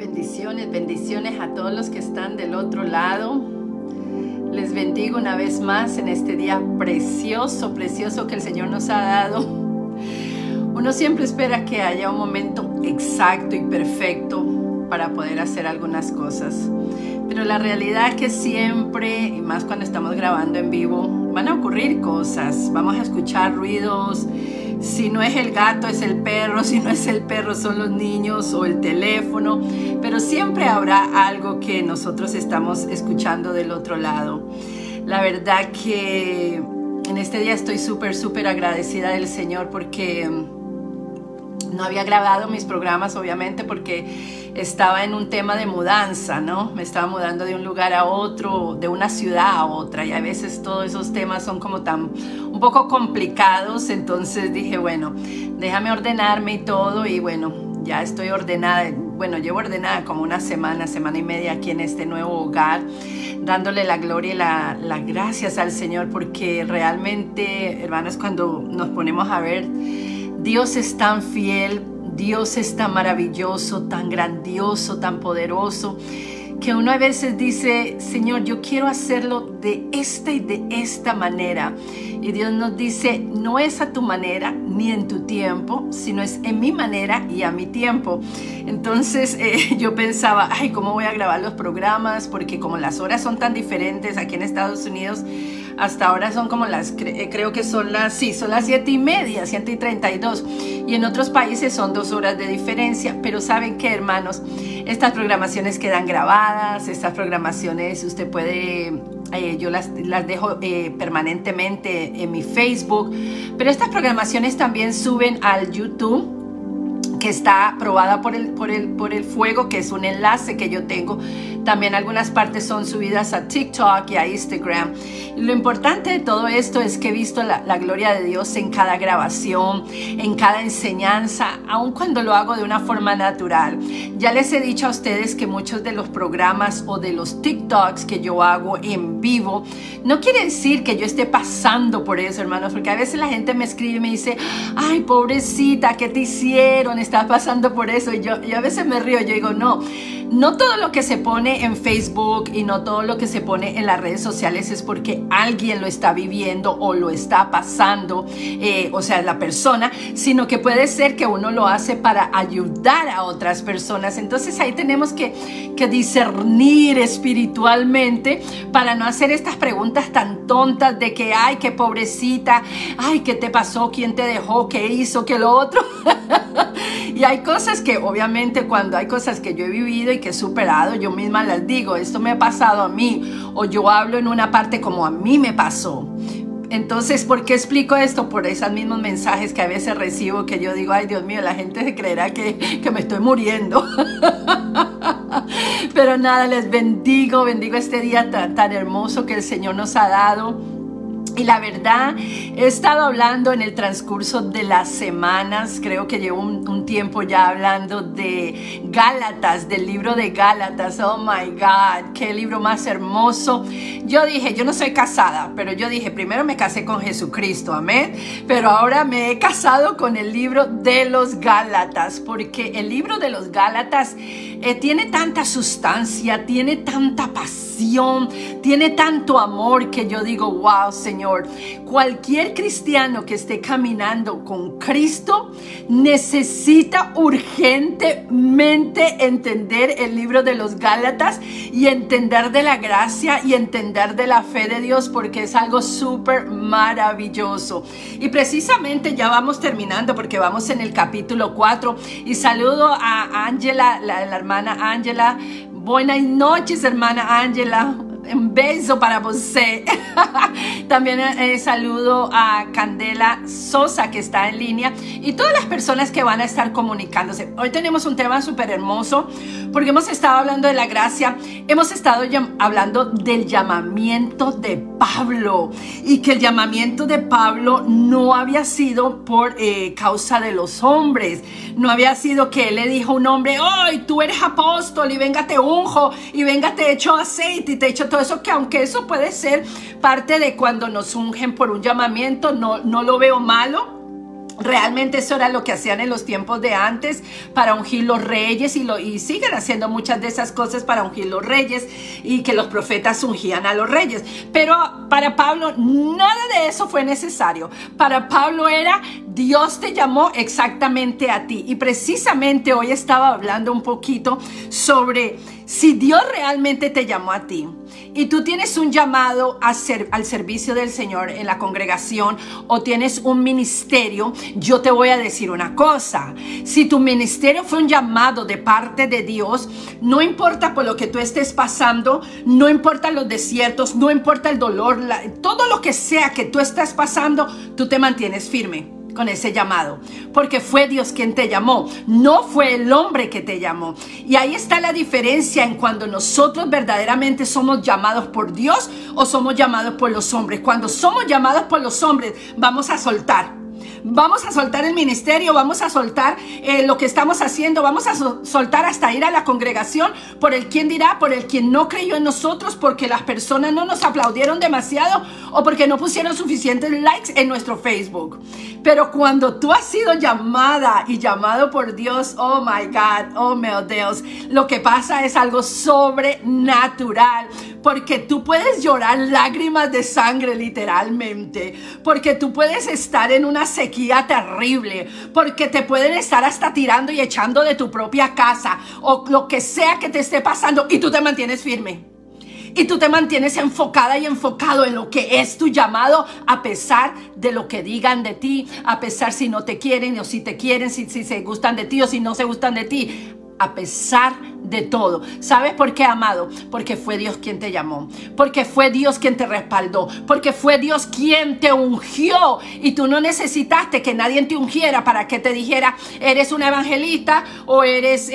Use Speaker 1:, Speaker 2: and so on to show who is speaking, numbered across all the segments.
Speaker 1: Bendiciones, bendiciones a todos los que están del otro lado. Les bendigo una vez más en este día precioso, precioso que el Señor nos ha dado. Uno siempre espera que haya un momento exacto y perfecto para poder hacer algunas cosas. Pero la realidad es que siempre, y más cuando estamos grabando en vivo, van a ocurrir cosas. Vamos a escuchar ruidos. Si no es el gato, es el perro. Si no es el perro, son los niños o el teléfono. Pero siempre habrá algo que nosotros estamos escuchando del otro lado. La verdad que en este día estoy súper agradecida del Señor porque no había grabado mis programas, obviamente, porque estaba en un tema de mudanza, ¿no? Me estaba mudando de un lugar a otro, de una ciudad a otra, y a veces todos esos temas son como un poco complicados. Entonces dije, bueno, déjame ordenarme y todo, y bueno, ya estoy ordenada. Bueno, llevo ordenada como una semana y media aquí en este nuevo hogar, dándole la gloria y las gracias al Señor, porque realmente, hermanos, cuando nos ponemos a ver, Dios es tan fiel, Dios es tan maravilloso, tan grandioso, tan poderoso, que uno a veces dice, Señor, yo quiero hacerlo de esta y de esta manera. Y Dios nos dice, no es a tu manera ni en tu tiempo, sino es en mi manera y a mi tiempo. Entonces yo pensaba, ay, ¿cómo voy a grabar los programas? Porque como las horas son tan diferentes aquí en Estados Unidos, hasta ahora son como creo que son las 7:30, 7:32. Y en otros países son 2 horas de diferencia. Pero ¿saben qué, hermanos? Estas programaciones quedan grabadas, estas programaciones usted puede... yo las dejo permanentemente en mi Facebook, pero estas programaciones también suben al YouTube, que está aprobada por el fuego, que es un enlace que yo tengo. También algunas partes son subidas a TikTok y a Instagram. Lo importante de todo esto es que he visto la gloria de Dios en cada grabación, en cada enseñanza, aun cuando lo hago de una forma natural. Ya les he dicho a ustedes que muchos de los programas o de los TikToks que yo hago en vivo, no quiere decir que yo esté pasando por eso, hermanos, porque a veces la gente me escribe y me dice, ay, pobrecita, ¿qué te hicieron? Estás pasando por eso. Y a veces me río, yo digo, no todo lo que se pone en Facebook y no todo lo que se pone en las redes sociales es porque alguien lo está viviendo o lo está pasando, o sea, la persona, sino que puede ser que uno lo hace para ayudar a otras personas. Entonces ahí tenemos que discernir espiritualmente para no hacer estas preguntas tan tontas de que, ay, qué pobrecita, ay, ¿qué te pasó? ¿Quién te dejó? ¿Qué hizo? ¿Qué lo otro? Y hay cosas que obviamente cuando hay cosas que yo he vivido y que he superado, yo misma las digo, esto me ha pasado a mí, o yo hablo en una parte como a mí me pasó. Entonces, ¿por qué explico esto? Por esos mismos mensajes que a veces recibo, que yo digo, ay, Dios mío, la gente se creerá que me estoy muriendo. Pero nada, les bendigo este día tan hermoso que el Señor nos ha dado. Y la verdad, he estado hablando en el transcurso de las semanas, creo que llevo un tiempo ya hablando de Gálatas, del libro de Gálatas. Oh my God, qué libro más hermoso. Yo dije, yo no soy casada, pero yo dije, primero me casé con Jesucristo, amén. Pero ahora me he casado con el libro de los Gálatas, porque el libro de los Gálatas tiene tanta sustancia, tiene tanta pasión, tiene tanto amor que yo digo, wow, Señor, cualquier cristiano que esté caminando con Cristo necesita urgentemente entender el libro de los Gálatas y entender de la gracia y entender de la fe de Dios, porque es algo súper maravilloso. Y precisamente ya vamos terminando porque vamos en el capítulo 4 y saludo a Ángela, la hermana Ángela. Buenas noches, hermana Ángela. Un beso para você. También saludo a Candela Sosa, que está en línea, y todas las personas que van a estar comunicándose. Hoy tenemos un tema súper hermoso porque hemos estado hablando de la gracia, hemos estado hablando del llamamiento de Pablo, y que el llamamiento de Pablo no había sido por causa de los hombres. No había sido que él le dijo a un hombre, hoy tú eres apóstol y venga te unjo y venga te echo aceite y te echo todo eso, que aunque eso puede ser parte de cuando nos ungen por un llamamiento, no lo veo malo. Realmente eso era lo que hacían en los tiempos de antes para ungir los reyes y siguen haciendo muchas de esas cosas para ungir los reyes y que los profetas ungían a los reyes. Pero para Pablo nada de eso fue necesario. Para Pablo era Dios te llamó exactamente a ti. Y precisamente hoy estaba hablando un poquito sobre si Dios realmente te llamó a ti y tú tienes un llamado al servicio del Señor en la congregación o tienes un ministerio, yo te voy a decir una cosa. Si tu ministerio fue un llamado de parte de Dios, no importa por lo que tú estés pasando, no importa los desiertos, no importa el dolor, todo lo que sea que tú estás pasando, tú te mantienes firme con ese llamado, porque fue Dios quien te llamó, no fue el hombre que te llamó. Y ahí está la diferencia en cuando nosotros verdaderamente somos llamados por Dios o somos llamados por los hombres. Cuando somos llamados por los hombres, vamos a soltar el ministerio, vamos a soltar lo que estamos haciendo, vamos a soltar hasta ir a la congregación por el quien dirá, por el quien no creyó en nosotros, porque las personas no nos aplaudieron demasiado o porque no pusieron suficientes likes en nuestro Facebook. Pero cuando tú has sido llamada y llamado por Dios, oh my God, oh mi Dios, lo que pasa es algo sobrenatural, porque tú puedes llorar lágrimas de sangre literalmente, porque tú puedes estar en una sequía terrible, porque te pueden estar hasta tirando y echando de tu propia casa o lo que sea que te esté pasando y tú te mantienes firme. Y tú te mantienes enfocada y enfocado en lo que es tu llamado, a pesar de lo que digan de ti, a pesar si no te quieren o si te quieren, si se gustan de ti o si no se gustan de ti. A pesar de todo. ¿Sabes por qué, amado? Porque fue Dios quien te llamó, porque fue Dios quien te respaldó, porque fue Dios quien te ungió y tú no necesitaste que nadie te ungiera para que te dijera eres un evangelista o eres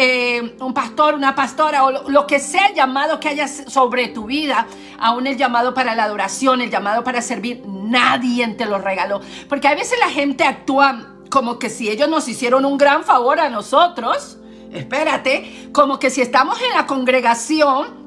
Speaker 1: un pastor, una pastora o lo que sea el llamado que haya sobre tu vida, aún el llamado para la adoración, el llamado para servir, nadie te lo regaló, porque a veces la gente actúa como que si ellos nos hicieron un gran favor a nosotros. Espérate, como que si estamos en la congregación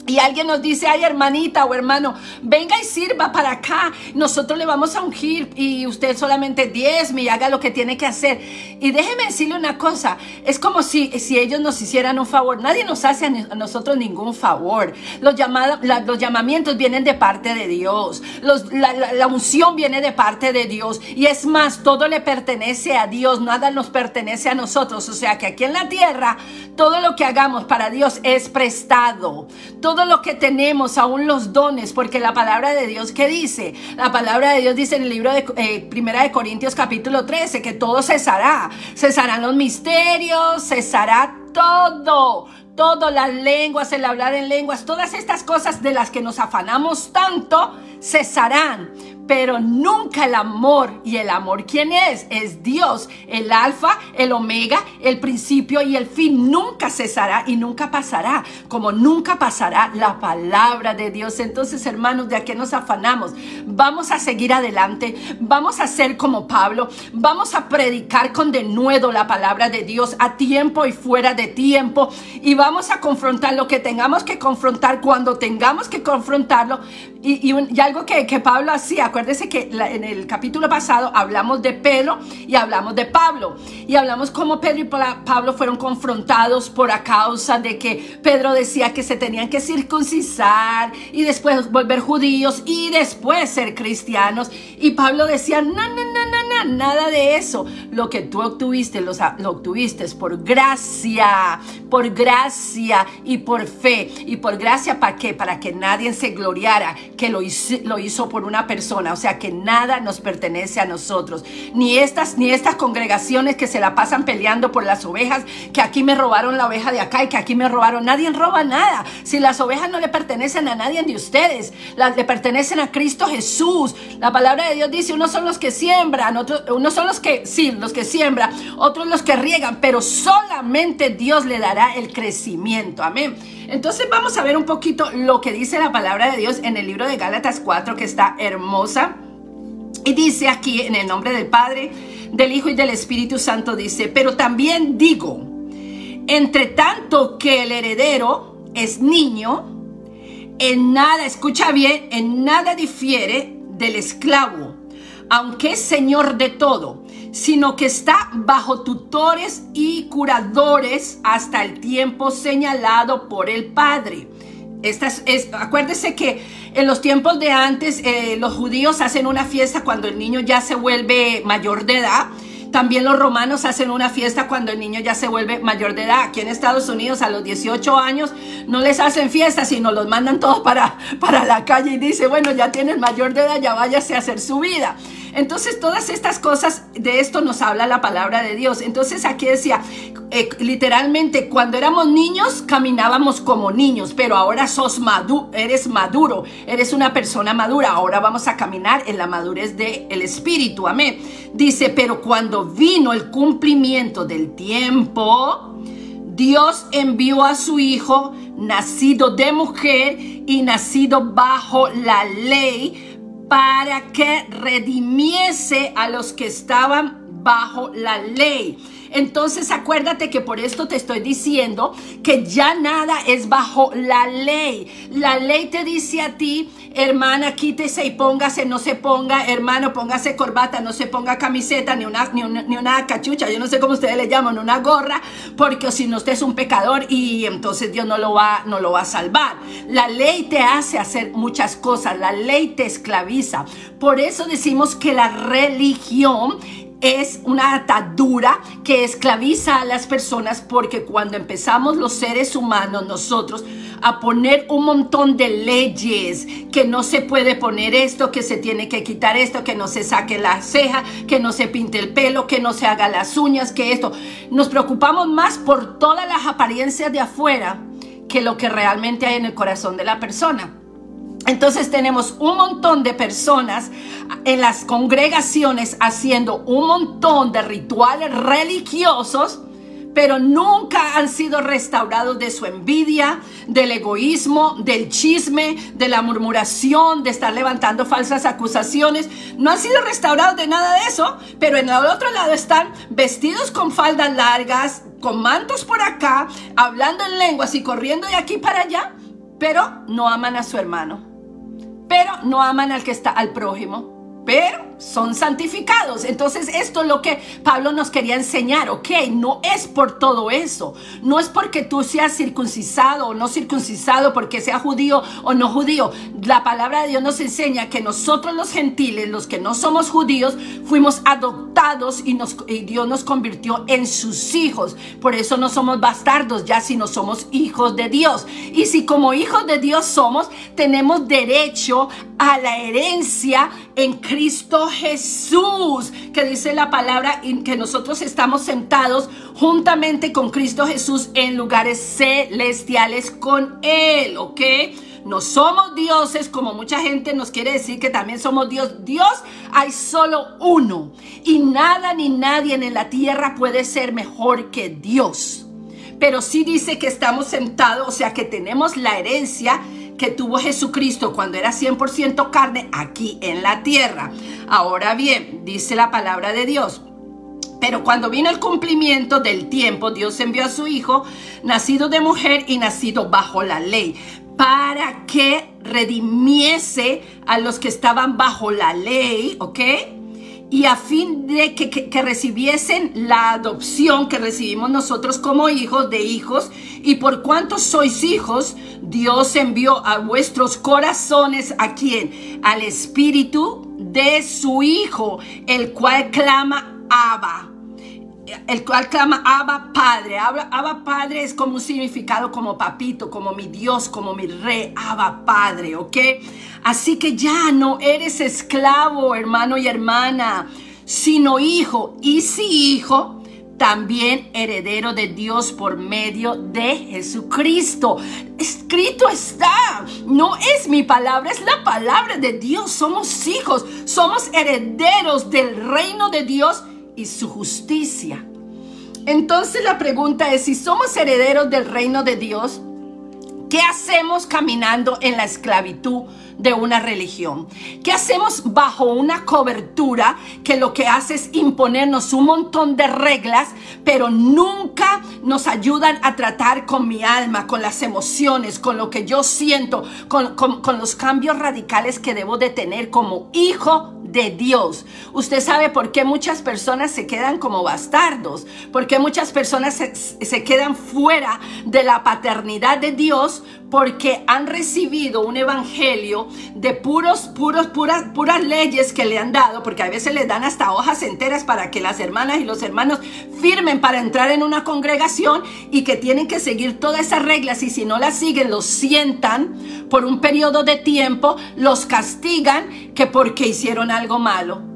Speaker 1: y alguien nos dice, ay hermanita o hermano, venga y sirva para acá, nosotros le vamos a ungir y usted solamente diezme y haga lo que tiene que hacer. Y déjeme decirle una cosa, es como si ellos nos hicieran un favor. Nadie nos hace a nosotros ningún favor. Los llamamientos vienen de parte de Dios, la unción viene de parte de Dios, y es más, todo le pertenece a Dios, nada nos pertenece a nosotros. O sea que aquí en la tierra todo lo que hagamos para Dios es prestado. Todo lo que tenemos, aún los dones, porque la palabra de Dios, ¿qué dice? La palabra de Dios dice en el libro de 1 Corintios capítulo 13 que todo cesará. Cesarán los misterios, cesará todo, las lenguas, el hablar en lenguas, todas estas cosas de las que nos afanamos tanto, cesarán. Pero nunca el amor, y el amor, ¿quién es? Es Dios, el alfa, el omega, el principio y el fin. Nunca cesará y nunca pasará, como nunca pasará la palabra de Dios. Entonces, hermanos, ¿de a qué nos afanamos? Vamos a seguir adelante, vamos a ser como Pablo, vamos a predicar con denuedo la palabra de Dios a tiempo y fuera de tiempo, y vamos a confrontar lo que tengamos que confrontar cuando tengamos que confrontarlo. Y algo que Pablo hacía, acuérdese que en el capítulo pasado hablamos de Pedro y hablamos de Pablo, y hablamos cómo Pedro y Pablo fueron confrontados por a causa de que Pedro decía que se tenían que circuncidar y después volver judíos y después ser cristianos, y Pablo decía no, nada de eso. Lo que tú obtuviste lo obtuviste por gracia y por fe. Y por gracia, ¿para qué? Para que nadie se gloriara que lo hizo por una persona. O sea que nada nos pertenece a nosotros, ni estas congregaciones que se la pasan peleando por las ovejas, que aquí me robaron la oveja de acá y que aquí me robaron. Nadie roba nada. Si las ovejas no le pertenecen a nadie de ustedes, le pertenecen a Cristo Jesús. La palabra de Dios dice, unos son los que siembran, unos son los que siembran, otros los que riegan, pero solamente Dios le dará el crecimiento. Amén. Entonces vamos a ver un poquito lo que dice la palabra de Dios en el libro de Gálatas 4, que está hermosa. Y dice aquí, en el nombre del Padre, del Hijo y del Espíritu Santo, dice, pero también digo, entre tanto que el heredero es niño, en nada, escucha bien, en nada difiere del esclavo, aunque es señor de todo, sino que está bajo tutores y curadores hasta el tiempo señalado por el Padre. Acuérdese que en los tiempos de antes los judíos hacen una fiesta cuando el niño ya se vuelve mayor de edad. También los romanos hacen una fiesta cuando el niño ya se vuelve mayor de edad. Aquí en Estados Unidos a los 18 años no les hacen fiesta, sino los mandan todos para la calle y dice, bueno, ya tienes mayor de edad, ya váyase a hacer su vida. Entonces todas estas cosas, de esto nos habla la palabra de Dios. Entonces aquí decía, literalmente cuando éramos niños caminábamos como niños, pero ahora eres maduro, eres una persona madura. Ahora vamos a caminar en la madurez del Espíritu, amén. Dice, pero cuando vino el cumplimiento del tiempo, Dios envió a su Hijo, nacido de mujer y nacido bajo la ley, para que redimiese a los que estaban bajo la ley. Entonces acuérdate que por esto te estoy diciendo que ya nada es bajo la ley. La ley te dice a ti, hermana, quítese y póngase, no se ponga, hermano, póngase corbata, no se ponga camiseta, ni una cachucha, yo no sé cómo ustedes le llaman, una gorra, porque si no usted es un pecador y entonces Dios no lo va a salvar. La ley te hace hacer muchas cosas, la ley te esclaviza. Por eso decimos que la religión es una atadura que esclaviza a las personas, porque cuando empezamos los seres humanos nosotros a poner un montón de leyes, que no se puede poner esto, que se tiene que quitar esto, que no se saque la ceja, que no se pinte el pelo, que no se haga las uñas, que esto, nos preocupamos más por todas las apariencias de afuera que lo que realmente hay en el corazón de la persona. Entonces tenemos un montón de personas en las congregaciones haciendo un montón de rituales religiosos, pero nunca han sido restaurados de su envidia, del egoísmo, del chisme, de la murmuración, de estar levantando falsas acusaciones. No han sido restaurados de nada de eso, pero en el otro lado están vestidos con faldas largas, con mantos por acá, hablando en lenguas y corriendo de aquí para allá, pero no aman a su hermano, pero no aman al que está al prójimo, pero son santificados. Entonces esto es lo que Pablo nos quería enseñar, ¿ok? No es por todo eso, no es porque tú seas circuncisado o no circuncisado, porque sea judío o no judío. La palabra de Dios nos enseña que nosotros los gentiles, los que no somos judíos, fuimos adoptados y Dios nos convirtió en sus hijos. Por eso no somos bastardos ya, sino somos hijos de Dios. Y si como hijos de Dios somos, tenemos derecho a la herencia en Cristo Jesús, que dice la palabra que nosotros estamos sentados juntamente con Cristo Jesús en lugares celestiales con Él, ¿ok? No somos dioses como mucha gente nos quiere decir que también somos Dios. Dios hay solo uno y nada ni nadie en la tierra puede ser mejor que Dios. Pero sí dice que estamos sentados, o sea que tenemos la herencia que tuvo Jesucristo cuando era 100% carne aquí en la tierra. Ahora bien, dice la palabra de Dios, pero cuando vino el cumplimiento del tiempo, Dios envió a su Hijo, nacido de mujer y nacido bajo la ley, para que redimiese a los que estaban bajo la ley, ¿ok? Y a fin de que recibiesen la adopción que recibimos nosotros como hijos de hijos. Y por cuanto sois hijos, Dios envió a vuestros corazones, ¿a quién? Al Espíritu de su Hijo, el cual clama Abba. El cual clama Abba Padre. Abba Padre es como un significado como papito, como mi Dios, como mi rey. Abba Padre, ¿ok? Así que ya no eres esclavo, hermano y hermana, sino hijo. Y si hijo, también heredero de Dios por medio de Jesucristo. Escrito está, no es mi palabra, es la palabra de Dios. Somos hijos, somos herederos del reino de Dios y su justicia. Entonces la pregunta es, si somos herederos del reino de Dios, ¿qué hacemos caminando en la esclavitud de una religión? ¿Qué hacemos bajo una cobertura que lo que hace es imponernos un montón de reglas, pero nunca nos ayudan a tratar con mi alma, con las emociones, con lo que yo siento, con los cambios radicales que debo de tener como hijo de Dios. Usted sabe por qué muchas personas se quedan como bastardos, por qué muchas personas se quedan fuera de la paternidad de Dios, porque han recibido un evangelio de puras leyes que le han dado, porque a veces les dan hasta hojas enteras para que las hermanas y los hermanos firmen para entrar en una congregación, y que tienen que seguir todas esas reglas, y si no las siguen los sientan por un periodo de tiempo, los castigan, que porque hicieron algo malo.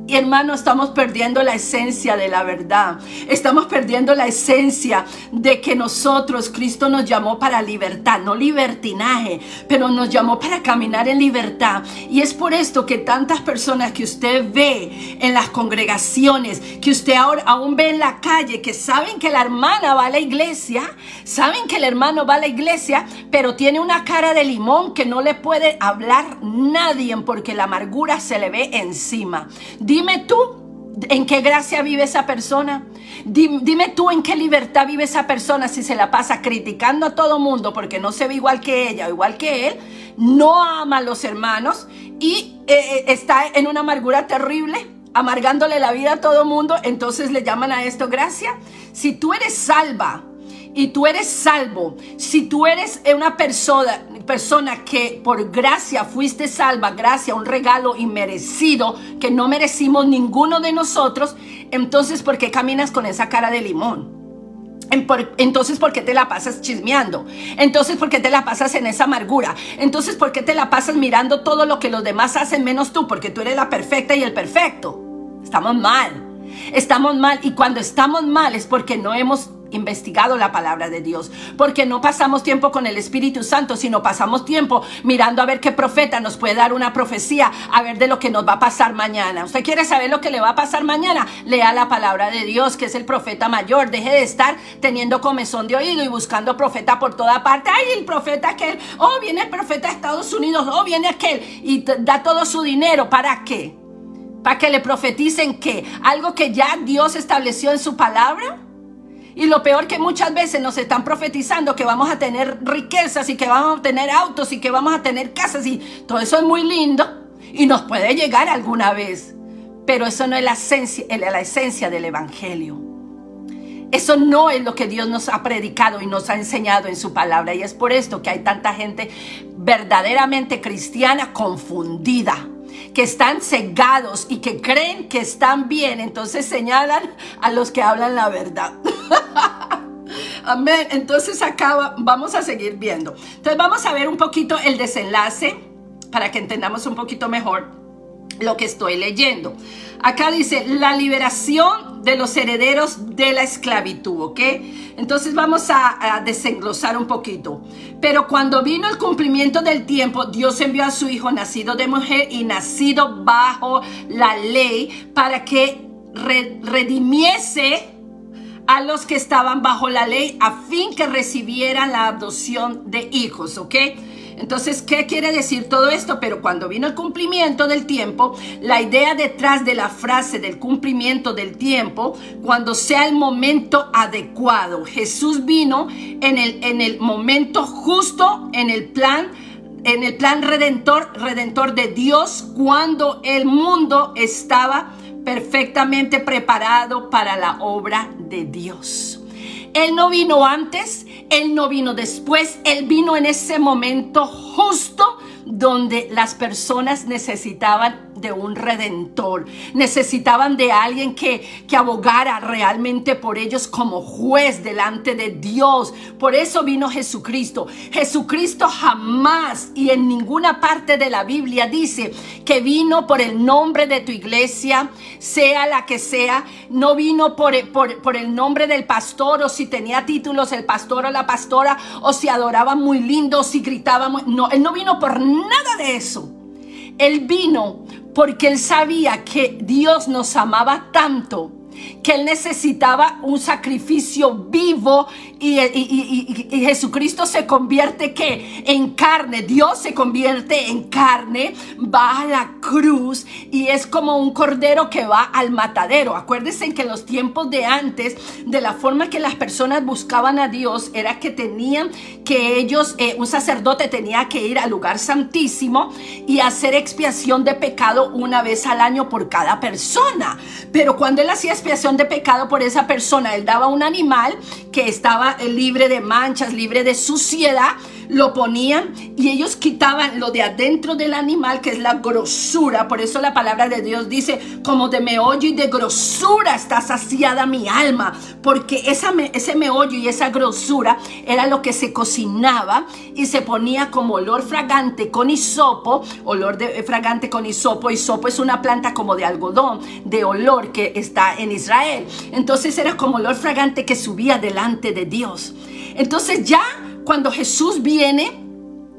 Speaker 1: Y hermano, estamos perdiendo la esencia de la verdad. Estamos perdiendo la esencia de que nosotros, Cristo nos llamó para libertad, no libertinaje, pero nos llamó para caminar en libertad. Y es por esto que tantas personas que usted ve en las congregaciones, que usted ahora aún ve en la calle, que saben que la hermana va a la iglesia, saben que el hermano va a la iglesia, pero tiene una cara de limón que no le puede hablar nadie, porque la amargura se le ve encima. Dime tú, ¿en qué gracia vive esa persona? Dime tú, ¿en qué libertad vive esa persona si se la pasa criticando a todo mundo porque no se ve igual que ella o igual que él, no ama a los hermanos y está en una amargura terrible, amargándole la vida a todo mundo? Entonces le llaman a esto gracia. Si tú eres salva y tú eres salvo, si tú eres una persona que por gracia fuiste salva, gracia, un regalo inmerecido que no merecimos ninguno de nosotros, entonces ¿por qué caminas con esa cara de limón? Entonces, ¿por qué te la pasas chismeando? Entonces, ¿por qué te la pasas en esa amargura? Entonces, ¿por qué te la pasas mirando todo lo que los demás hacen menos tú? Porque tú eres la perfecta y el perfecto. Estamos mal. Estamos mal, y cuando estamos mal es porque no hemos investigado la palabra de Dios, porque no pasamos tiempo con el Espíritu Santo, sino pasamos tiempo mirando a ver qué profeta nos puede dar una profecía, a ver de lo que nos va a pasar mañana. ¿Usted quiere saber lo que le va a pasar mañana? Lea la palabra de Dios, que es el profeta mayor. Deje de estar teniendo comezón de oído y buscando profeta por toda parte. Ay, el profeta aquel, oh, viene el profeta de Estados Unidos, oh, viene aquel, y da todo su dinero. ¿Para qué? ¿Para que le profeticen qué? ¿Algo que ya Dios estableció en su palabra? Y lo peor, que muchas veces nos están profetizando que vamos a tener riquezas y que vamos a tener autos y que vamos a tener casas, y todo eso es muy lindo y nos puede llegar alguna vez, pero eso no es la esencia del evangelio. Eso no es lo que Dios nos ha predicado y nos ha enseñado en su palabra, y es por esto que hay tanta gente verdaderamente cristiana confundida, que están cegados y que creen que están bien, entonces señalan a los que hablan la verdad. Amén. Entonces acá vamos a seguir viendo. Entonces vamos a ver un poquito el desenlace para que entendamos un poquito mejor lo que estoy leyendo. Acá dice la liberación de los herederos de la esclavitud, ¿ok? Entonces vamos a desenglosar un poquito. Pero cuando vino el cumplimiento del tiempo, Dios envió a su hijo nacido de mujer y nacido bajo la ley para que redimiese a los que estaban bajo la ley, a fin que recibieran la adopción de hijos, ¿ok? Entonces, ¿qué quiere decir todo esto? Pero cuando vino el cumplimiento del tiempo, la idea detrás de la frase del cumplimiento del tiempo, cuando sea el momento adecuado. Jesús vino en el momento justo, en el plan redentor de Dios, cuando el mundo estaba perfectamente preparado para la obra de Dios. Él no vino antes, Él no vino después, Él vino en ese momento justo donde las personas necesitaban de un redentor, necesitaban de alguien que abogara realmente por ellos como juez delante de Dios. Por eso vino Jesucristo. Jesucristo jamás y en ninguna parte de la Biblia dice que vino por el nombre de tu iglesia, sea la que sea. No vino por el nombre del pastor, o si tenía títulos el pastor o la pastora, o si adoraba muy lindo, o si gritaba muy... No, Él no vino por nada de eso. Él vino porque Él sabía que Dios nos amaba tanto que él necesitaba un sacrificio vivo y Jesucristo se convierte ¿qué? En carne. Dios se convierte en carne, va a la cruz y es como un cordero que va al matadero. Acuérdense que en los tiempos de antes, de la forma que las personas buscaban a Dios era que tenían que ellos, un sacerdote tenía que ir al lugar santísimo y hacer expiación de pecado una vez al año por cada persona. Pero cuando él hacía expiación de pecado por esa persona, él daba un animal que estaba libre de manchas, libre de suciedad, lo ponían y ellos quitaban lo de adentro del animal, que es la grosura. Por eso la palabra de Dios dice, como de meollo y de grosura está saciada mi alma, porque ese meollo y esa grosura era lo que se cocinaba y se ponía como olor fragante con hisopo, fragante con hisopo. Hisopo es una planta como de algodón, de olor, que está en Israel. Entonces era como olor fragante que subía delante de Dios. Entonces ya cuando Jesús viene,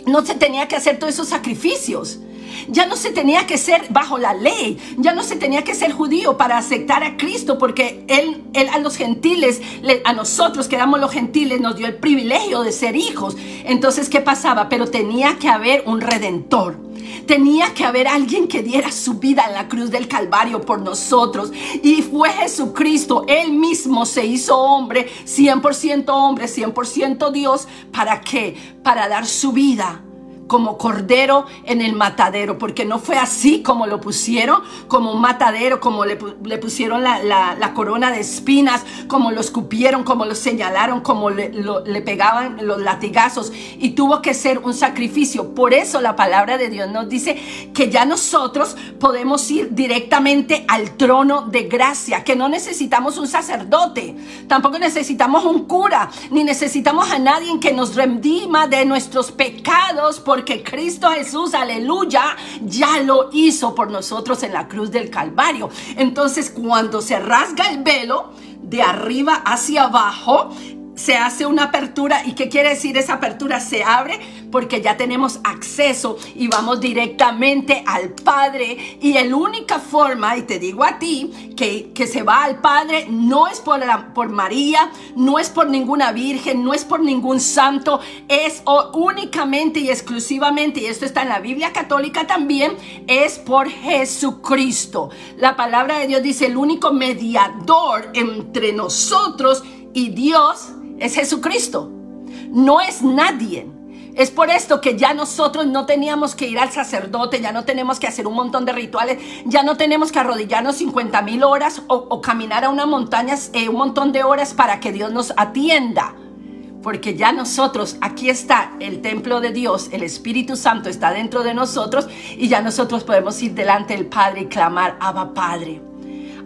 Speaker 1: no se tenía que hacer todos esos sacrificios. Ya no se tenía que ser bajo la ley, ya no se tenía que ser judío para aceptar a Cristo, porque Él a los gentiles, a nosotros que éramos los gentiles, nos dio el privilegio de ser hijos. Entonces, ¿qué pasaba? Pero tenía que haber un redentor. Tenía que haber alguien que diera su vida en la cruz del Calvario por nosotros. Y fue Jesucristo. Él mismo se hizo hombre, 100% Dios. ¿Para qué? Para dar su vida como cordero en el matadero, porque no fue así como lo pusieron, como un matadero, como le pusieron la corona de espinas, como lo escupieron, como lo señalaron, como le pegaban los latigazos, y tuvo que ser un sacrificio. Por eso la palabra de Dios nos dice que ya nosotros podemos ir directamente al trono de gracia, que no necesitamos un sacerdote, tampoco necesitamos un cura, ni necesitamos a nadie que nos redima de nuestros pecados, porque Cristo Jesús, aleluya, ya lo hizo por nosotros en la cruz del Calvario. Entonces, cuando se rasga el velo de arriba hacia abajo, se hace una apertura. ¿Y qué quiere decir esa apertura? Se abre porque ya tenemos acceso y vamos directamente al Padre. Y la única forma, y te digo a ti, que se va al Padre no es por María, no es por ninguna virgen, no es por ningún santo, es únicamente y exclusivamente, y esto está en la Biblia católica también, es por Jesucristo. La palabra de Dios dice, el único mediador entre nosotros y Dios es Jesucristo, no es nadie. Es por esto que ya nosotros no teníamos que ir al sacerdote, ya no tenemos que hacer un montón de rituales, ya no tenemos que arrodillarnos 50,000 horas o caminar a una montaña un montón de horas para que Dios nos atienda. Porque ya nosotros, aquí está el templo de Dios, el Espíritu Santo está dentro de nosotros y ya nosotros podemos ir delante del Padre y clamar, Abba Padre.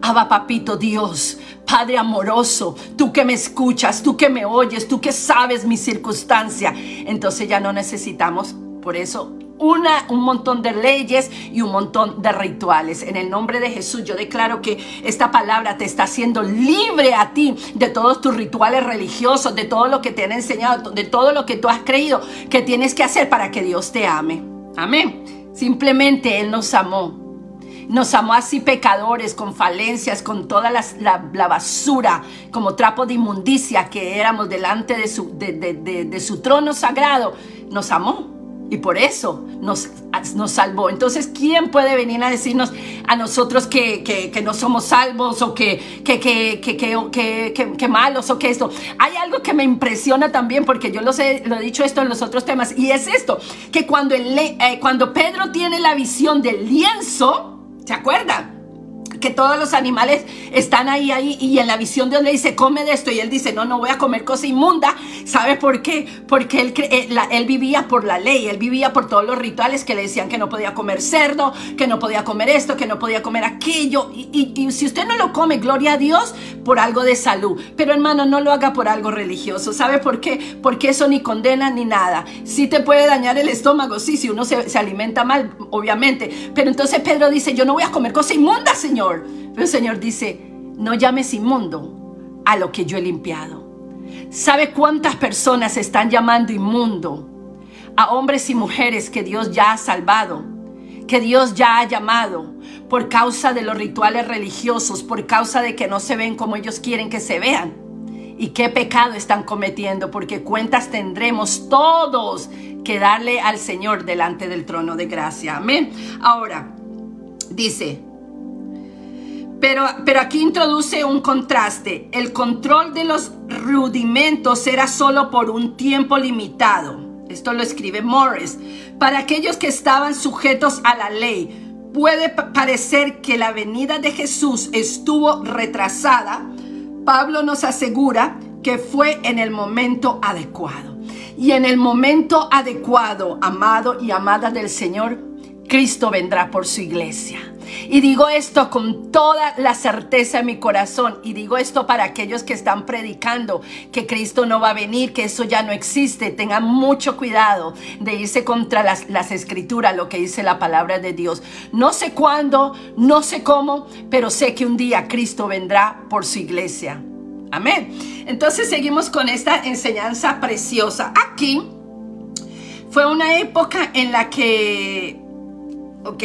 Speaker 1: Abba Papito Dios, Padre amoroso, tú que me escuchas, tú que me oyes, tú que sabes mi circunstancia. Entonces ya no necesitamos, por eso, un montón de leyes y un montón de rituales. En el nombre de Jesús yo declaro que esta palabra te está haciendo libre a ti de todos tus rituales religiosos, de todo lo que te han enseñado, de todo lo que tú has creído que tienes que hacer para que Dios te ame. Amén. Simplemente Él nos amó. Nos amó así, pecadores, con falencias, con toda la basura, como trapo de inmundicia que éramos delante de su trono sagrado. Nos amó y por eso nos salvó. Entonces, ¿quién puede venir a decirnos a nosotros que no somos salvos o que malos o que esto? Hay algo que me impresiona también, porque yo lo he dicho esto en los otros temas, y es esto, que cuando Pedro tiene la visión del lienzo, ¿se acuerdan? Que todos los animales están ahí y en la visión Dios le dice, come de esto, y él dice, no voy a comer cosa inmunda. ¿Sabe por qué? Porque él vivía por la ley, él vivía por todos los rituales que le decían que no podía comer cerdo, que no podía comer esto, que no podía comer aquello, y si usted no lo come, gloria a Dios, por algo de salud, pero hermano, no lo haga por algo religioso. ¿Sabe por qué? Porque eso ni condena ni nada. Sí te puede dañar el estómago, sí, si uno se alimenta mal, obviamente, pero entonces Pedro dice, yo no voy a comer cosa inmunda, Señor. Pero el Señor dice, no llames inmundo a lo que yo he limpiado. ¿Sabe cuántas personas están llamando inmundo a hombres y mujeres que Dios ya ha salvado, que Dios ya ha llamado por causa de los rituales religiosos, por causa de que no se ven como ellos quieren que se vean. ¿Y qué pecado están cometiendo? Porque cuentas tendremos todos que darle al Señor delante del trono de gracia. Amén. Ahora, dice, pero aquí introduce un contraste. El control de los rudimentos era solo por un tiempo limitado. Esto lo escribe Morris. Para aquellos que estaban sujetos a la ley, puede parecer que la venida de Jesús estuvo retrasada. Pablo nos asegura que fue en el momento adecuado. Y en el momento adecuado, amado y amada del Señor, Cristo vendrá por su iglesia. Y digo esto con toda la certeza en mi corazón. Y digo esto para aquellos que están predicando que Cristo no va a venir, que eso ya no existe. Tengan mucho cuidado de irse contra las escrituras, lo que dice la palabra de Dios. No sé cuándo, no sé cómo, pero sé que un día Cristo vendrá por su iglesia. Amén. Entonces seguimos con esta enseñanza preciosa. Aquí fue una época en la que... Ok,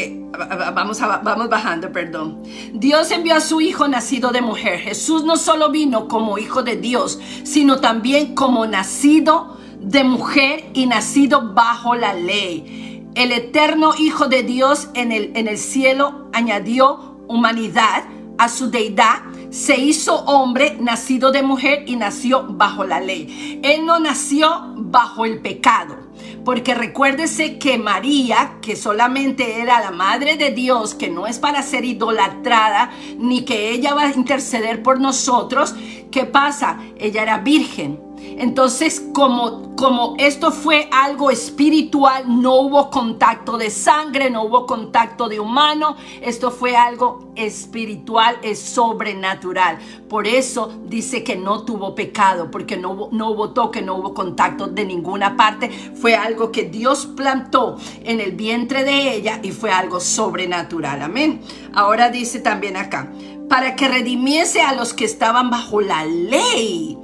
Speaker 1: vamos bajando, perdón. Dios envió a su Hijo nacido de mujer. Jesús no solo vino como Hijo de Dios, sino también como nacido de mujer y nacido bajo la ley. El eterno Hijo de Dios en el cielo añadió humanidad a su deidad. Se hizo hombre, nacido de mujer y nació bajo la ley. Él no nació bajo el pecado. Porque recuérdese que María, que solamente era la madre de Dios, que no es para ser idolatrada, ni que ella va a interceder por nosotros, ¿qué pasa? Ella era virgen. Entonces, como esto fue algo espiritual, no hubo contacto de sangre, no hubo contacto de humano, esto fue algo espiritual, es sobrenatural. Por eso dice que no tuvo pecado, porque no hubo toque, no hubo contacto de ninguna parte. Fue algo que Dios plantó en el vientre de ella y fue algo sobrenatural. Amén. Ahora dice también acá, para que redimiese a los que estaban bajo la ley.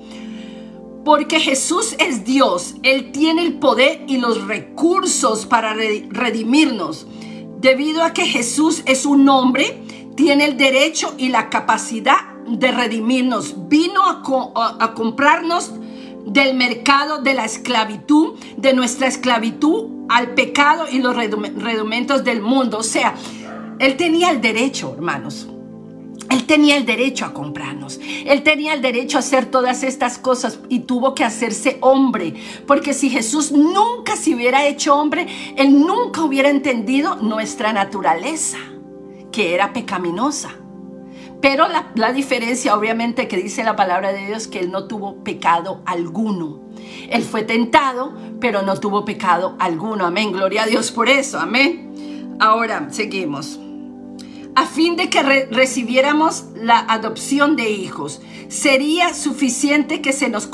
Speaker 1: Porque Jesús es Dios, Él tiene el poder y los recursos para redimirnos. Debido a que Jesús es un hombre, tiene el derecho y la capacidad de redimirnos. Vino a comprarnos del mercado de la esclavitud, de nuestra esclavitud al pecado y los rudimentos del mundo. O sea, Él tenía el derecho, hermanos. Él tenía el derecho a comprarnos. Él tenía el derecho a hacer todas estas cosas y tuvo que hacerse hombre. Porque si Jesús nunca se hubiera hecho hombre, Él nunca hubiera entendido nuestra naturaleza, que era pecaminosa. Pero la diferencia, obviamente, que dice la palabra de Dios, que Él no tuvo pecado alguno. Él fue tentado, pero no tuvo pecado alguno. Amén. Gloria a Dios por eso. Amén. Ahora, seguimos. A fin de que recibiéramos la adopción de hijos, sería suficiente que se nos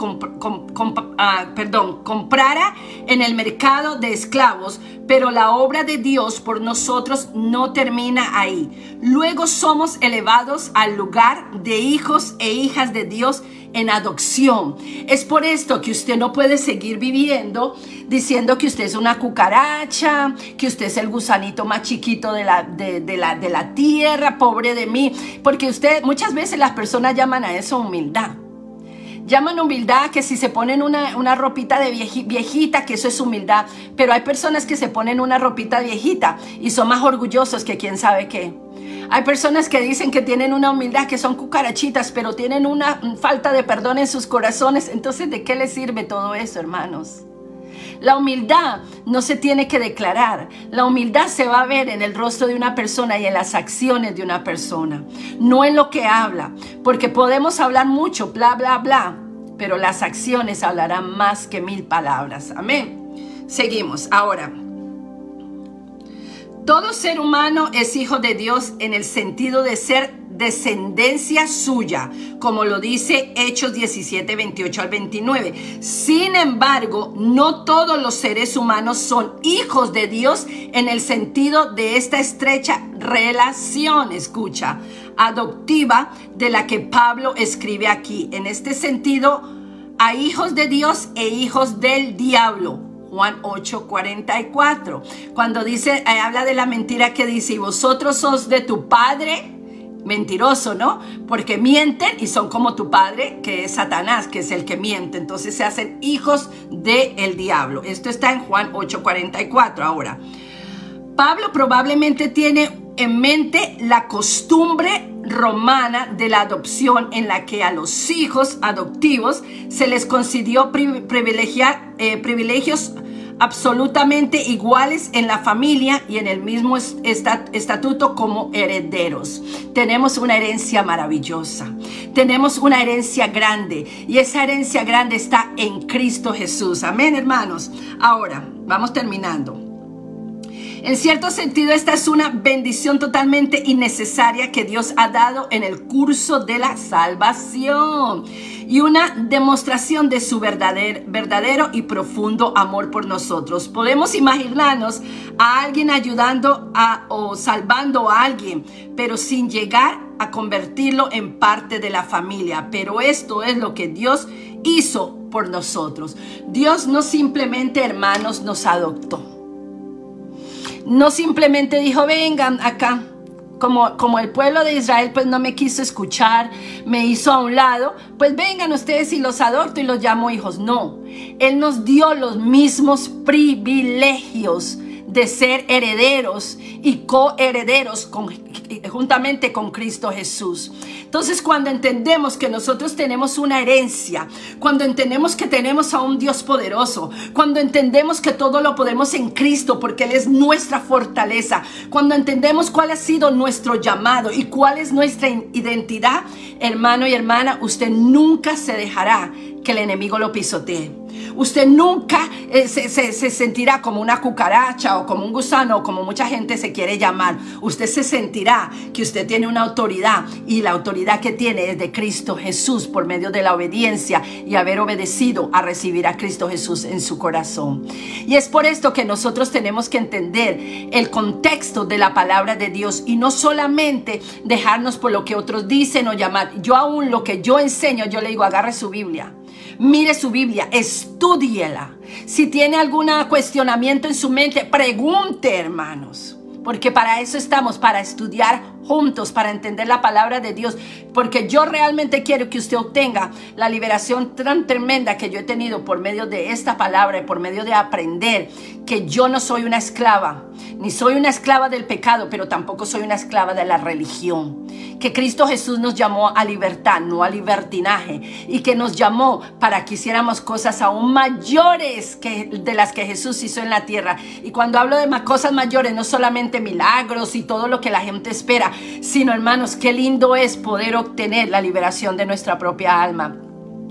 Speaker 1: comprara en el mercado de esclavos, pero la obra de Dios por nosotros no termina ahí. Luego somos elevados al lugar de hijos e hijas de Dios en adopción. Es por esto que usted no puede seguir viviendo diciendo que usted es una cucaracha, que usted es el gusanito más chiquito de la tierra, pobre de mí, porque muchas veces las personas llaman a eso humildad. Llaman humildad que si se ponen una ropita de viejita, que eso es humildad. Pero hay personas que se ponen una ropita viejita y son más orgullosos que quién sabe qué. Hay personas que dicen que tienen una humildad, que son cucarachitas, pero tienen una falta de perdón en sus corazones. Entonces, ¿de qué les sirve todo eso, hermanos? La humildad no se tiene que declarar. La humildad se va a ver en el rostro de una persona y en las acciones de una persona, no en lo que habla. Porque podemos hablar mucho, bla, bla, bla, pero las acciones hablarán más que 1000 palabras. Amén. Seguimos. Ahora, todo ser humano es hijo de Dios en el sentido de ser descendencia suya, como lo dice Hechos 17, 28 al 29. Sin embargo, no todos los seres humanos son hijos de Dios en el sentido de esta estrecha relación, escucha, adoptiva de la que Pablo escribe aquí. En este sentido, hay hijos de Dios e hijos del diablo. Juan 8:44. Cuando dice, habla de la mentira que dice, y vosotros sos de tu padre mentiroso, ¿no? Porque mienten y son como tu padre, que es Satanás, que es el que miente. Entonces se hacen hijos del diablo. Esto está en Juan 8:44. Ahora, Pablo probablemente tiene en mente la costumbre romana de la adopción, en la que a los hijos adoptivos se les concedió privilegios absolutamente iguales en la familia y en el mismo estatuto como herederos. Tenemos una herencia maravillosa, tenemos una herencia grande, y esa herencia grande está en Cristo Jesús. Amén, hermanos. Ahora, vamos terminando. En cierto sentido, esta es una bendición totalmente innecesaria que Dios ha dado en el curso de la salvación, y una demostración de su verdadero y profundo amor por nosotros. Podemos imaginarnos a alguien ayudando o salvando a alguien, pero sin llegar a convertirlo en parte de la familia. Pero esto es lo que Dios hizo por nosotros. Dios no simplemente, hermanos, nos adoptó. No simplemente dijo, vengan acá. Como el pueblo de Israel pues no me quiso escuchar, me hizo a un lado, pues vengan ustedes y los adopto y los llamo hijos. No, Él nos dio los mismos privilegios de ser herederos y coherederos juntamente con Cristo Jesús. Entonces, cuando entendemos que nosotros tenemos una herencia, cuando entendemos que tenemos a un Dios poderoso, cuando entendemos que todo lo podemos en Cristo porque Él es nuestra fortaleza, cuando entendemos cuál ha sido nuestro llamado y cuál es nuestra identidad, hermano y hermana, usted nunca se dejará que el enemigo lo pisotee. Usted nunca se sentirá como una cucaracha o como un gusano o como mucha gente se quiere llamar. Usted se sentirá que usted tiene una autoridad, y la autoridad que tiene es de Cristo Jesús por medio de la obediencia y haber obedecido a recibir a Cristo Jesús en su corazón. Y es por esto que nosotros tenemos que entender el contexto de la palabra de Dios y no solamente dejarnos por lo que otros dicen o llamar. Yo aún lo que yo enseño, yo le digo, agarre su Biblia. Mire su Biblia, estúdiela. Si tiene algún cuestionamiento en su mente, pregunte, hermanos. Porque para eso estamos, para estudiar juntos, para entender la palabra de Dios. Porque yo realmente quiero que usted obtenga la liberación tan tremenda que yo he tenido por medio de esta palabra y por medio de aprender que yo no soy una esclava, ni soy una esclava del pecado, pero tampoco soy una esclava de la religión. Que Cristo Jesús nos llamó a libertad, no a libertinaje, y que nos llamó para que hiciéramos cosas aún mayores de las que Jesús hizo en la tierra. Y cuando hablo de cosas mayores, no solamente milagros y todo lo que la gente espera, sino, hermanos, qué lindo es poder obtener la liberación de nuestra propia alma,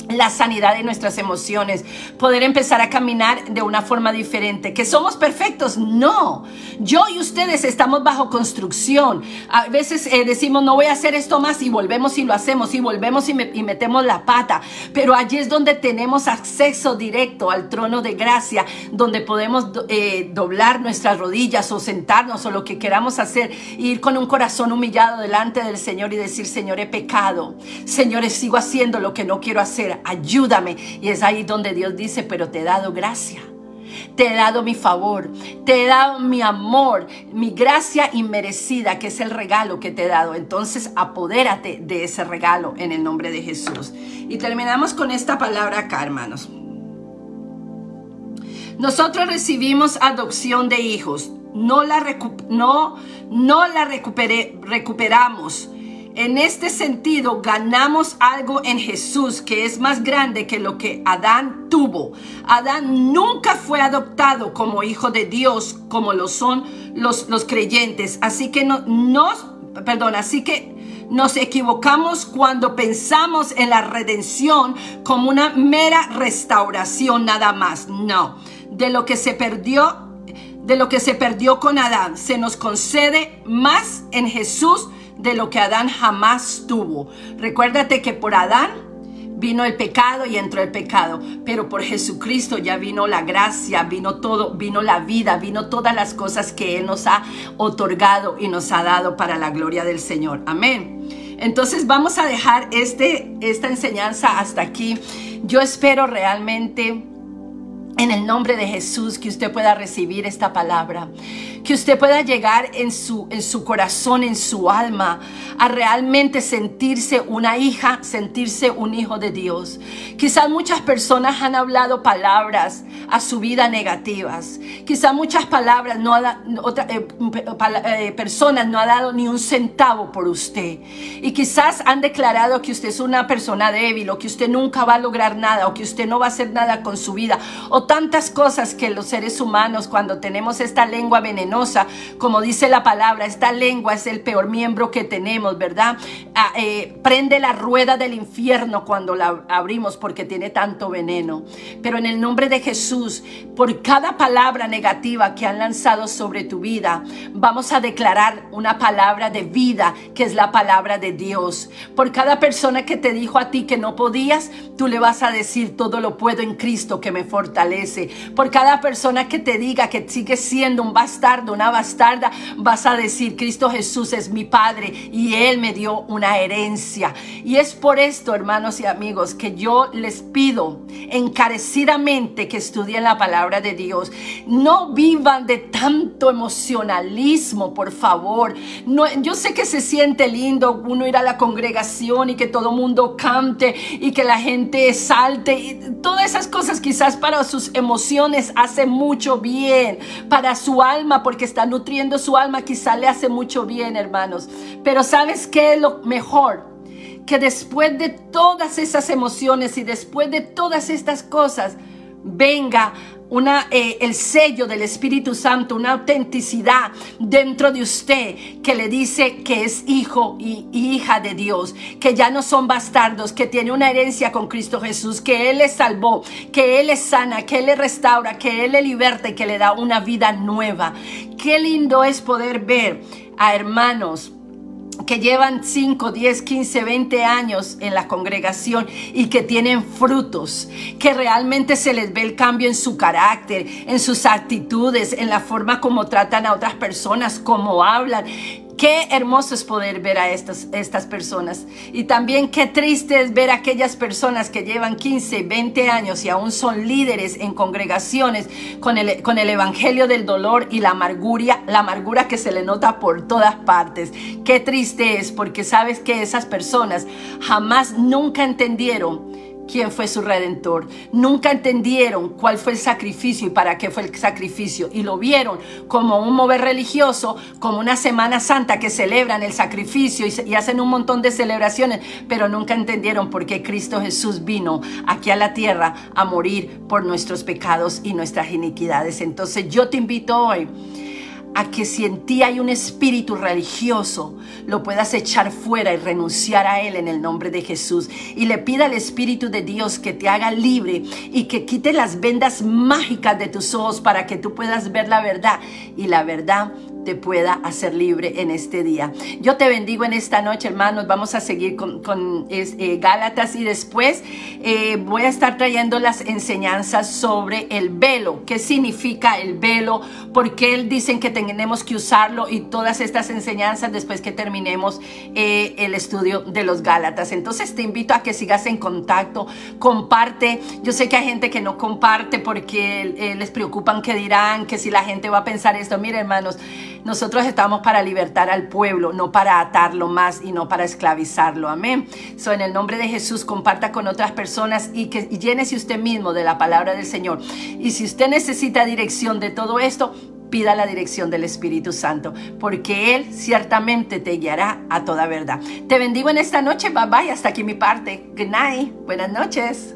Speaker 1: la sanidad de nuestras emociones, poder empezar a caminar de una forma diferente. ¿Que somos perfectos? No. Yo y ustedes estamos bajo construcción. A veces decimos, no voy a hacer esto más, y volvemos y lo hacemos, y volvemos y metemos la pata. Pero allí es donde tenemos acceso directo al trono de gracia, donde podemos doblar nuestras rodillas o sentarnos o lo que queramos hacer, e ir con un corazón humillado delante del Señor y decir, Señor, he pecado. Señor, sigo haciendo lo que no quiero hacer. Ayúdame. Y es ahí donde Dios dice, pero te he dado gracia, te he dado mi favor, te he dado mi amor, mi gracia inmerecida, que es el regalo que te he dado. Entonces apodérate de ese regalo en el nombre de Jesús. Y terminamos con esta palabra acá, hermanos. Nosotros recibimos adopción de hijos, no la recuperamos. En este sentido, ganamos algo en Jesús que es más grande que lo que Adán tuvo. Adán nunca fue adoptado como hijo de Dios, como lo son los creyentes. Así que nos equivocamos cuando pensamos en la redención como una mera restauración nada más. No, de lo que se perdió con Adán, se nos concede más en Jesús de lo que Adán jamás tuvo. Recuérdate que por Adán vino el pecado y entró el pecado, pero por Jesucristo ya vino la gracia, vino todo, vino la vida, vino todas las cosas que Él nos ha otorgado y nos ha dado para la gloria del Señor. Amén. Entonces vamos a dejar esta enseñanza hasta aquí. Yo espero realmente En el nombre de Jesús, que usted pueda recibir esta palabra, que usted pueda llegar en su corazón, en su alma, a realmente sentirse una hija, sentirse un hijo de Dios. Quizás muchas personas han hablado palabras a su vida negativas. Quizás muchas palabras personas no han dado ni un centavo por usted. Y quizás han declarado que usted es una persona débil, o que usted nunca va a lograr nada, o que usted no va a hacer nada con su vida, o tantas cosas que los seres humanos, cuando tenemos esta lengua venenosa, como dice la palabra, esta lengua es el peor miembro que tenemos, ¿verdad? Prende la rueda del infierno cuando la abrimos, porque tiene tanto veneno. Pero en el nombre de Jesús, por cada palabra negativa que han lanzado sobre tu vida, vamos a declarar una palabra de vida, que es la palabra de Dios. Por cada persona que te dijo a ti que no podías, tú le vas a decir: todo lo puedo en Cristo que me fortalece. Por cada persona que te diga que sigues siendo un bastardo, una bastarda, vas a decir: Cristo Jesús es mi Padre y Él me dio una herencia. Y es por esto, hermanos y amigos, que yo les pido encarecidamente que estudien la palabra de Dios. No vivan de tanto emocionalismo, por favor. No, yo sé que se siente lindo uno ir a la congregación y que todo mundo cante y que la gente salte, y todas esas cosas quizás para sus emociones hace mucho bien, para su alma, porque está nutriendo su alma, quizás le hace mucho bien, hermanos. Pero ¿sabes qué es lo mejor? Que después de todas esas emociones y después de todas estas cosas, venga el sello del Espíritu Santo, una autenticidad dentro de usted que le dice que es hijo y hija de Dios, que ya no son bastardos, que tiene una herencia con Cristo Jesús, que Él les salvó, que Él les sana, que Él les restaura, que Él les liberta y que le da una vida nueva. Qué lindo es poder ver a hermanos que llevan 5, 10, 15, 20 años en la congregación y que tienen frutos, que realmente se les ve el cambio en su carácter, en sus actitudes, en la forma como tratan a otras personas, cómo hablan. Qué hermoso es poder ver a estas personas. Y también qué triste es ver a aquellas personas que llevan 15, 20 años y aún son líderes en congregaciones con el evangelio del dolor y la amargura que se le nota por todas partes. Qué triste es, porque sabes que esas personas jamás, nunca entendieron quién fue su redentor. Nunca entendieron cuál fue el sacrificio y para qué fue el sacrificio. Y lo vieron como un mover religioso, como una Semana Santa que celebran el sacrificio y hacen un montón de celebraciones, pero nunca entendieron por qué Cristo Jesús vino aquí a la tierra a morir por nuestros pecados y nuestras iniquidades. Entonces yo te invito hoy a que si en ti hay un espíritu religioso, lo puedas echar fuera y renunciar a él en el nombre de Jesús. Y le pida al Espíritu de Dios que te haga libre y que quite las vendas mágicas de tus ojos para que tú puedas ver la verdad y la verdad te pueda hacer libre en este día. Yo te bendigo en esta noche, hermanos. Vamos a seguir con Gálatas y después voy a estar trayendo las enseñanzas sobre el velo. ¿Qué significa el velo? ¿Por qué dicen que tenemos que usarlo? Y todas estas enseñanzas después que terminemos el estudio de los Gálatas. Entonces te invito a que sigas en contacto, comparte. Yo sé que hay gente que no comparte porque les preocupan qué dirán, que si la gente va a pensar esto. Mire, hermanos, nosotros estamos para libertar al pueblo, no para atarlo más y no para esclavizarlo. Amén. En el nombre de Jesús, comparta con otras personas y llénese usted mismo de la palabra del Señor. Y si usted necesita dirección de todo esto, pida la dirección del Espíritu Santo, porque Él ciertamente te guiará a toda verdad. Te bendigo en esta noche. Bye bye. Hasta aquí mi parte. Good night. Buenas noches.